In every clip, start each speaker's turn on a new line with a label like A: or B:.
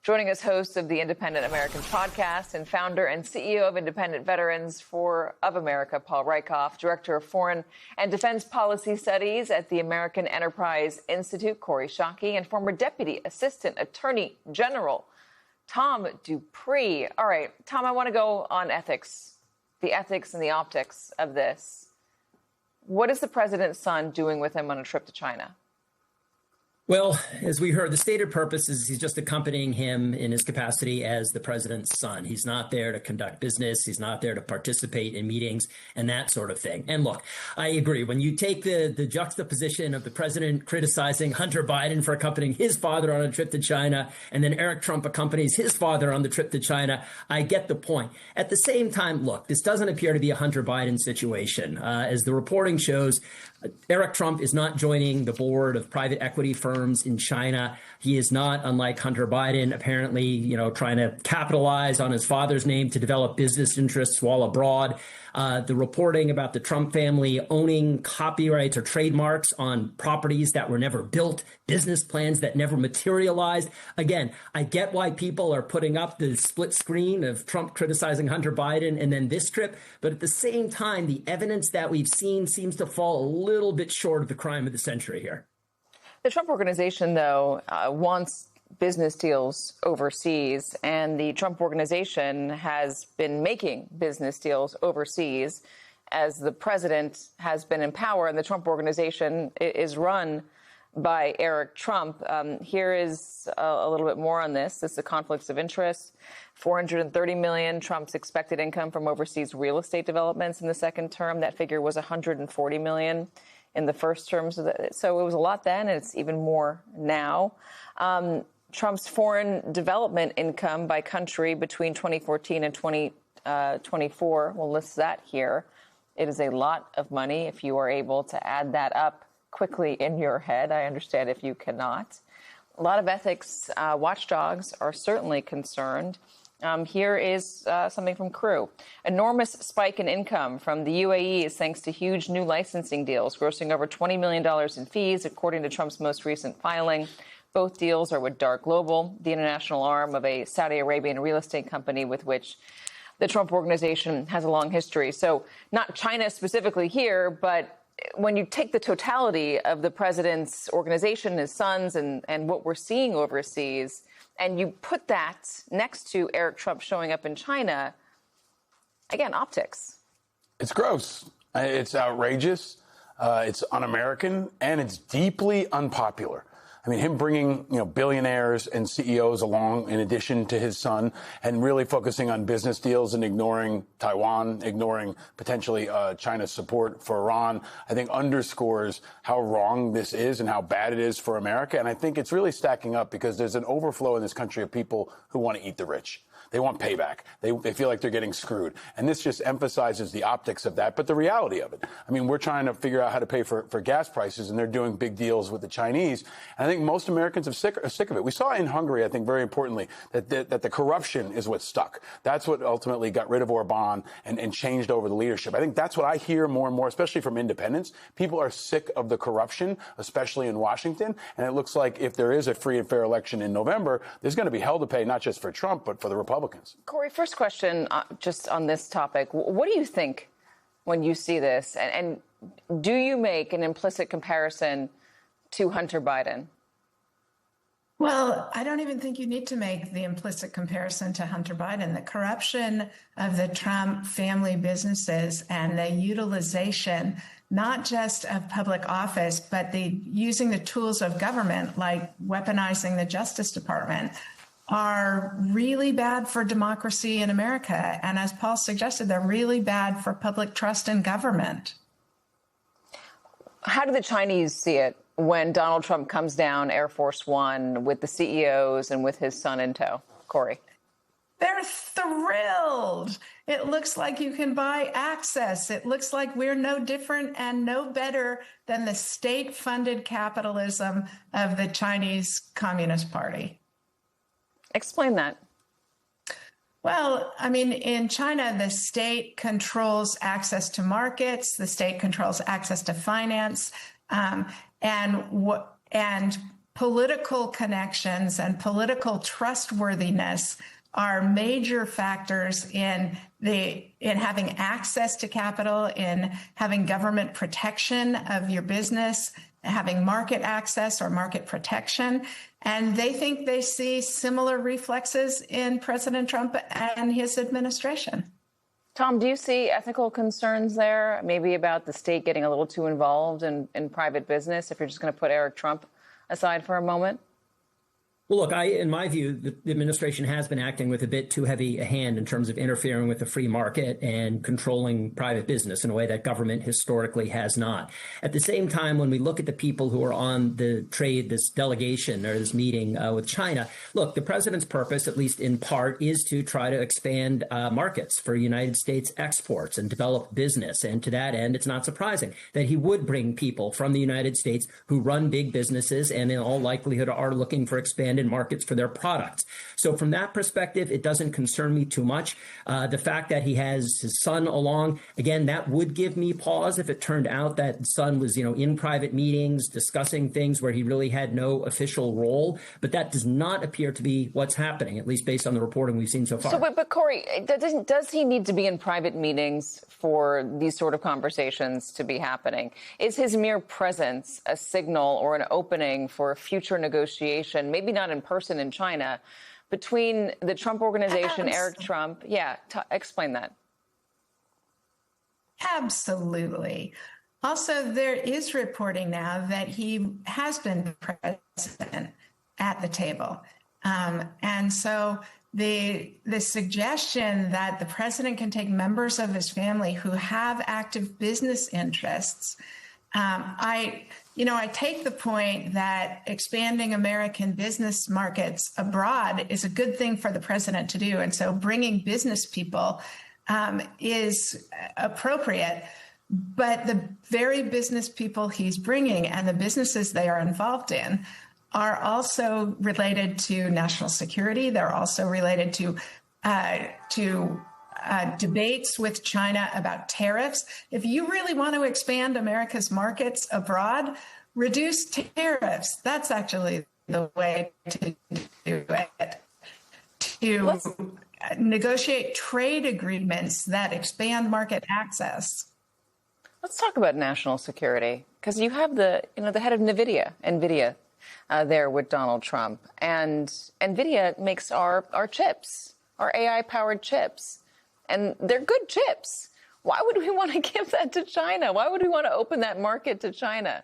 A: Joining us, host of the Independent American podcast and founder and CEO of Independent Veterans of America, Paul Rieckhoff, Director of Foreign and Defense Policy Studies at the American Enterprise Institute, Kori Schake, and former Deputy Assistant Attorney General, Tom Dupree. All right, Tom, I want to go on ethics, the ethics and the optics of this. What is the president's son doing with him on a trip to China?
B: Well, as we heard, the stated purpose is he's just accompanying him in his capacity as the president's son. He's not there to conduct business. He's not there to participate in meetings and that sort of thing. And look, I agree. When you take the juxtaposition of the president criticizing Hunter Biden for accompanying his father on a trip to China, and then Eric Trump accompanies his father on the trip to China, I get the point. At the same time, look, this doesn't appear to be a Hunter Biden situation. As the reporting shows, Eric Trump is not joining the board of private equity firms in China. He is not, unlike Hunter Biden, apparently, trying to capitalize on his father's name to develop business interests while abroad. The reporting about the Trump family owning copyrights or trademarks on properties that were never built, business plans that never materialized. Again, I get why people are putting up the split screen of Trump criticizing Hunter Biden and then this trip. But at the same time, the evidence that we've seen seems to fall a little bit short of the crime of the century here.
A: The Trump Organization, though, wants business deals overseas, and the Trump Organization has been making business deals overseas as the president has been in power, and the Trump Organization is run by Eric Trump. Here is a little bit more on this. This is the conflicts of interest. $430 million, Trump's expected income from overseas real estate developments in the second term. That figure was $140 million in the first terms of it. So it was a lot then, and it's even more now. Trump's foreign development income by country between 2014 and 2024, we'll list that here. It is a lot of money if you are able to add that up quickly in your head. I understand if you cannot. A lot of ethics watchdogs are certainly concerned. Here is something from Crew. Enormous spike in income from the UAE is thanks to huge new licensing deals, grossing over $20 million in fees, according to Trump's most recent filing. Both deals are with Dart Global, the international arm of a Saudi Arabian real estate company with which the Trump Organization has a long history. So not China specifically here, but when you take the totality of the president's organization, his sons, and what we're seeing overseas, and you put that next to Eric Trump showing up in China, again, optics.
C: It's gross. It's outrageous. It's un-American, and it's deeply unpopular. I mean, him bringing, billionaires and CEOs along in addition to his son and really focusing on business deals and ignoring Taiwan, ignoring potentially China's support for Iran, I think underscores how wrong this is and how bad it is for America. And I think it's really stacking up because there's an overflow in this country of people who want to eat the rich. They want payback. They feel like they're getting screwed. And this just emphasizes the optics of that, but the reality of it. I mean, we're trying to figure out how to pay for gas prices, and they're doing big deals with the Chinese. And I think most Americans are sick of it. We saw in Hungary, I think, very importantly, that the corruption is what stuck. That's what ultimately got rid of Orban and changed over the leadership. I think that's what I hear more and more, especially from independents. People are sick of the corruption, especially in Washington. And it looks like if there is a free and fair election in November, there's going to be hell to pay, not just for Trump, but for the Republicans.
A: Kori, first question just on this topic. What do you think when you see this? And do you make an implicit comparison to Hunter Biden?
D: Well, I don't even think you need to make the implicit comparison to Hunter Biden. The corruption of the Trump family businesses and the utilization, not just of public office, but using the tools of government, like weaponizing the Justice Department, are really bad for democracy in America. And as Paul suggested, they're really bad for public trust in government.
A: How do the Chinese see it when Donald Trump comes down Air Force One with the CEOs and with his son in tow? Kori.
D: They're thrilled. It looks like you can buy access. It looks like we're no different and no better than the state-funded capitalism of the Chinese Communist Party.
A: Explain that.
D: Well, I mean, in China, the state controls access to markets, the state controls access to finance, and political connections and political trustworthiness are major factors in having access to capital, in having government protection of your business, having market access or market protection. And they think they see similar reflexes in President Trump and his administration.
A: Tom, do you see ethical concerns there, maybe about the state getting a little too involved in private business, if you're just going to put Eric Trump aside for a moment?
B: Well, look, in my view, the administration has been acting with a bit too heavy a hand in terms of interfering with the free market and controlling private business in a way that government historically has not. At the same time, when we look at the people who are on this delegation or this meeting with China, look, the president's purpose, at least in part, is to try to expand markets for United States exports and develop business. And to that end, it's not surprising that he would bring people from the United States who run big businesses and in all likelihood are looking for expanded markets for their products. So from that perspective, it doesn't concern me too much. The fact that he has his son along, again, that would give me pause if it turned out that son was, in private meetings discussing things where he really had no official role. But that does not appear to be what's happening, at least based on the reporting we've seen so far.
A: But Corey, does he need to be in private meetings for these sort of conversations to be happening? Is his mere presence a signal or an opening for a future negotiation, maybe not in person in China, between the Trump Organization, Eric Trump? Yeah, explain that.
D: Absolutely. Also, there is reporting now that he has been present at the table. And so the suggestion that the president can take members of his family who have active business interests, I take the point that expanding American business markets abroad is a good thing for the president to do. And so bringing business people is appropriate. But the very business people he's bringing and the businesses they are involved in are also related to national security. They're also related to debates with China about tariffs. If you really want to expand America's markets abroad, reduce tariffs. That's actually the way to do it. To negotiate trade agreements that expand market access.
A: Let's talk about national security, because you have the head of NVIDIA there with Donald Trump, and NVIDIA makes our chips, our AI-powered chips, and they're good chips. Why would we want to give that to China? Why would we want to open that market to China?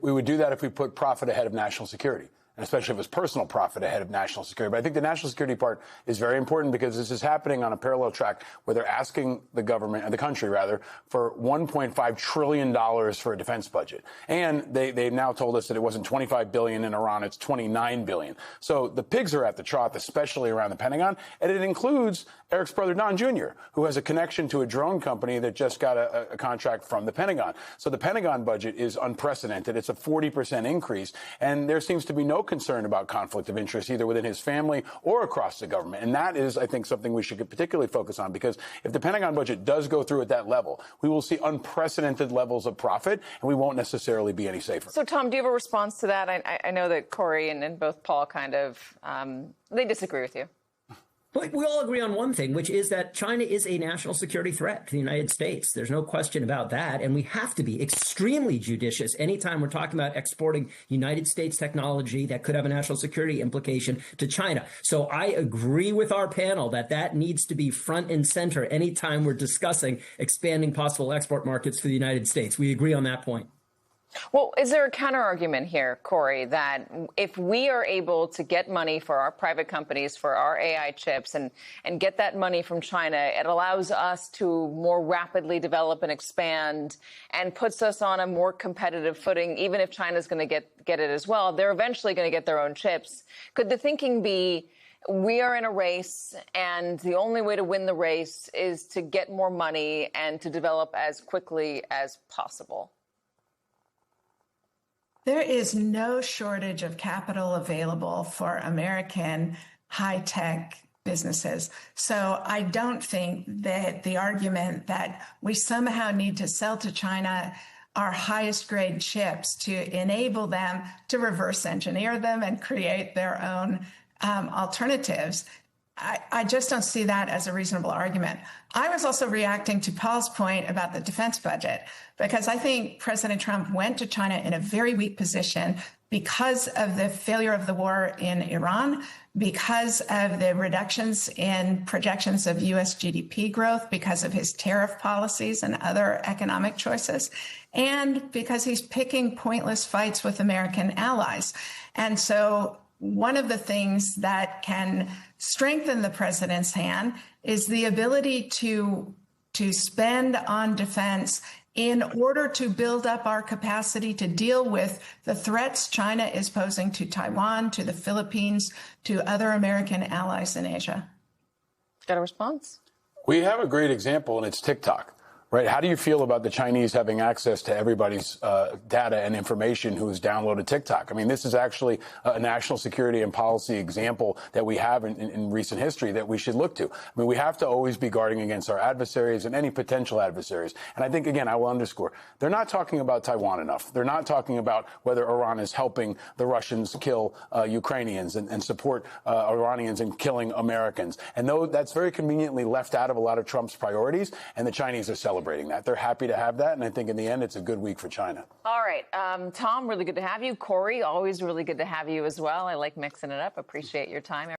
C: We would do that if we put profit ahead of national security, and especially if it was personal profit ahead of national security. But I think the national security part is very important because this is happening on a parallel track where they're asking the government, and the country rather, for $1.5 trillion for a defense budget. And they've now told us that it wasn't $25 billion in Iran, it's $29 billion. So the pigs are at the trough, especially around the Pentagon. And it includes Eric's brother, Don Jr., who has a connection to a drone company that just got a contract from the Pentagon. So the Pentagon budget is unprecedented. It's a 40% increase. And there seems to be no concern about conflict of interest, either within his family or across the government. And that is, I think, something we should particularly focus on, because if the Pentagon budget does go through at that level, we will see unprecedented levels of profit, and we won't necessarily be any safer.
A: So, Tom, do you have a response to that? I know that Corey and both Paul kind of, they disagree with you.
B: But we all agree on one thing, which is that China is a national security threat to the United States. There's no question about that. And we have to be extremely judicious anytime we're talking about exporting United States technology that could have a national security implication to China. So I agree with our panel that needs to be front and center anytime we're discussing expanding possible export markets for the United States. We agree on that point.
A: Well, is there a counter argument here, Corey, that if we are able to get money for our private companies, for our AI chips, and get that money from China, it allows us to more rapidly develop and expand and puts us on a more competitive footing, even if China's going to get it as well? They're eventually going to get their own chips. Could the thinking be we are in a race, and the only way to win the race is to get more money and to develop as quickly as possible?
D: There is no shortage of capital available for American high-tech businesses. So I don't think that the argument that we somehow need to sell to China our highest grade chips to enable them to reverse engineer them and create their own alternatives. I just don't see that as a reasonable argument. I was also reacting to Paul's point about the defense budget, because I think President Trump went to China in a very weak position because of the failure of the war in Iran, because of the reductions in projections of U.S. GDP growth, because of his tariff policies and other economic choices, and because he's picking pointless fights with American allies. And so one of the things that can strengthen the president's hand is the ability to spend on defense in order to build up our capacity to deal with the threats China is posing to Taiwan, to the Philippines, to other American allies in Asia.
A: Got a response?
C: We have a great example, and it's TikTok. Right? How do you feel about the Chinese having access to everybody's data and information who has downloaded TikTok? I mean, this is actually a national security and policy example that we have in recent history that we should look to. I mean, we have to always be guarding against our adversaries and any potential adversaries. And I think, again, I will underscore, they're not talking about Taiwan enough. They're not talking about whether Iran is helping the Russians kill Ukrainians and support Iranians in killing Americans. And though that's very conveniently left out of a lot of Trump's priorities, and the Chinese are celebrating that. They're happy to have that, and I think in the end, it's a good week for China.
A: All right. Tom, really good to have you. Corey, always really good to have you as well. I like mixing it up. Appreciate your time.